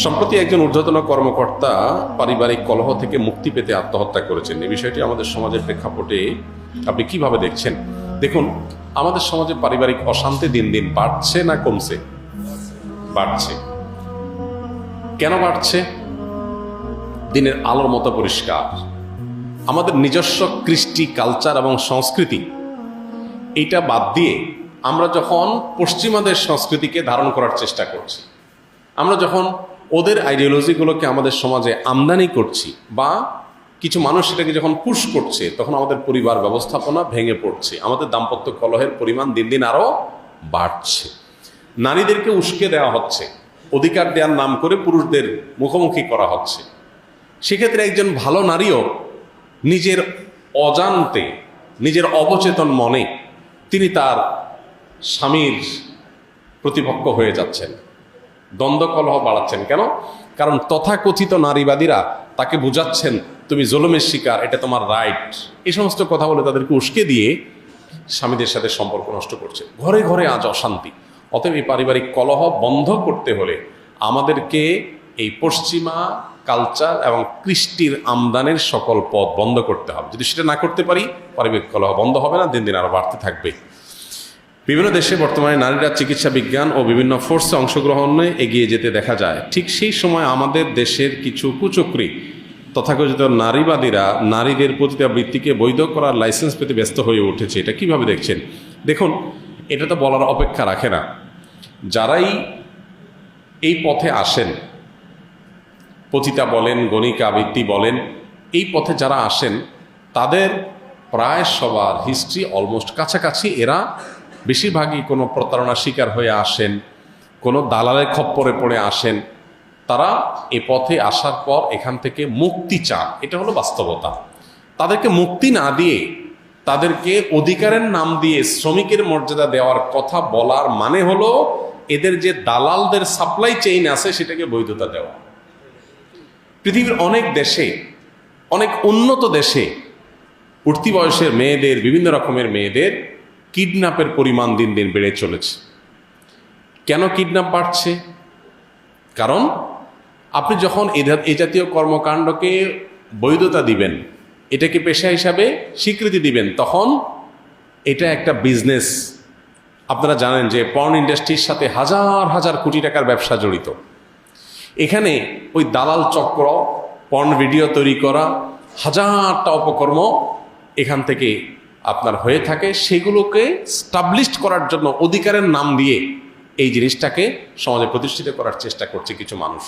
সম্প্রতি একজন ঊর্ধ্বতন কর্মকর্তা পারিবারিক কলহ থেকে মুক্তি পেতে আত্মহত্যা করেছেন। এই বিষয়টি আমাদের সমাজের প্রেক্ষাপটে আপনি কিভাবে দেখছেন? দেখুন, আমাদের সমাজে পারিবারিক অশান্তি দিন দিন বাড়ছে না কমছে? বাড়ছে। কেন বাড়ছে? দিনের আলোর মতো পরিষ্কার। আমাদের নিজস্ব কৃষ্টি, কালচার এবং সংস্কৃতি এইটা বাদ দিয়ে আমরা যখন পশ্চিমাদের সংস্কৃতিকে ধারণ করার চেষ্টা করছি, আমরা যখন ওদের আইডিওলজিগুলোকে আমাদের সমাজে আমদানি করছি বা কিছু মানুষ সেটাকে যখন পুশ করছে, তখন আমাদের পরিবার ব্যবস্থাপনা ভেঙে পড়ছে। আমাদের দাম্পত্য কলহের পরিমাণ দিন দিন আরও বাড়ছে। নারীদেরকে উস্কে দেওয়া হচ্ছে, অধিকার দেওয়ার নাম করে পুরুষদের মুখোমুখি করা হচ্ছে। সেক্ষেত্রে একজন ভালো নারীও নিজের অজান্তে, নিজের অবচেতন মনে তিনি তার স্বামীর প্রতিপক্ষ হয়ে যাচ্ছেন, দ্বন্দ্ব কলহ বাড়াচ্ছেন। কেন? কারণ তথাকথিত নারীবাদীরা তাকে বুঝাচ্ছেন তুমি জুলুমের শিকার, এটা তোমার রাইট। এই সমস্ত কথা বলে তাদেরকে উস্কে দিয়ে স্বামীদের সাথে সম্পর্ক নষ্ট করছে। ঘরে ঘরে আজ অশান্তি। অতএব এই পারিবারিক কলহ বন্ধ করতে হলে আমাদেরকে এই পশ্চিমা কালচার এবং কৃষ্টির আমদানের সকল পথ বন্ধ করতে হবে। যদি সেটা না করতে পারি, পারিবারিক কলহ বন্ধ হবে না, দিন দিন আরও বাড়তে থাকবে। বিভিন্ন দেশে বর্তমানে নারীরা চিকিৎসা বিজ্ঞান ও বিভিন্ন ফোর্সে অংশগ্রহণে এগিয়ে যেতে দেখা যায়। ঠিক সেই সময় আমাদের দেশের কিছু কুচক্রী তথাকথিত নারীবাদীরা নারীদের পতিতাবৃত্তিকে বৈধ করার লাইসেন্স পেতে ব্যস্ত হয়ে উঠেছে। এটা কিভাবে দেখছেন? দেখুন, এটা তো বলার অপেক্ষা রাখে না। যারাই এই পথে আসেন, পতিতা বলেন, গণিকা আবৃত্তি বলেন, এই পথে যারা আসেন তাদের প্রায় সবার হিস্ট্রি অলমোস্ট কাছাকাছি। এরা বেশিরভাগই কোনো প্রতারণার শিকার হয়ে আসেন, কোনো দালালের খপ্পরে পড়ে আসেন। তারা এ পথে আসার পর এখান থেকে মুক্তি চান, এটা হলো বাস্তবতা। তাদেরকে মুক্তি না দিয়ে তাদেরকে অধিকারের নাম দিয়ে শ্রমিকের মর্যাদা দেওয়ার কথা বলার মানে হলো এদের যে দালালদের সাপ্লাই চেইন আছে সেটাকে বৈধতা দেওয়া। পৃথিবীর অনেক দেশে, অনেক উন্নত দেশে উঠতি বয়সের মেয়েদের, বিভিন্ন রকমের মেয়েদের কিডন্যাপের পরিমাণ দিন দিন বেড়ে চলেছে। কেন কিডন্যাপ বাড়ছে? কারণ আপনি যখন এ জাতীয় কর্মকাণ্ডকে বৈধতা দিবেন, এটাকে পেশা হিসাবে স্বীকৃতি দিবেন, তখন এটা একটা বিজনেস। আপনারা জানেন যে পর্ন ইন্ডাস্ট্রির সাথে হাজার হাজার কোটি টাকার ব্যবসা জড়িত। এখানে ওই দালাল চক্র, পর্ন ভিডিও তৈরি করা, হাজারটা অপকর্ম এখান থেকে আপনার হয়ে থাকে। সেগুলোকে স্টাবলিশড করার জন্য অধিকারের নাম দিয়ে এই জিনিসটাকে সমাজে প্রতিষ্ঠিত করার চেষ্টা করছে কিছু মানুষ।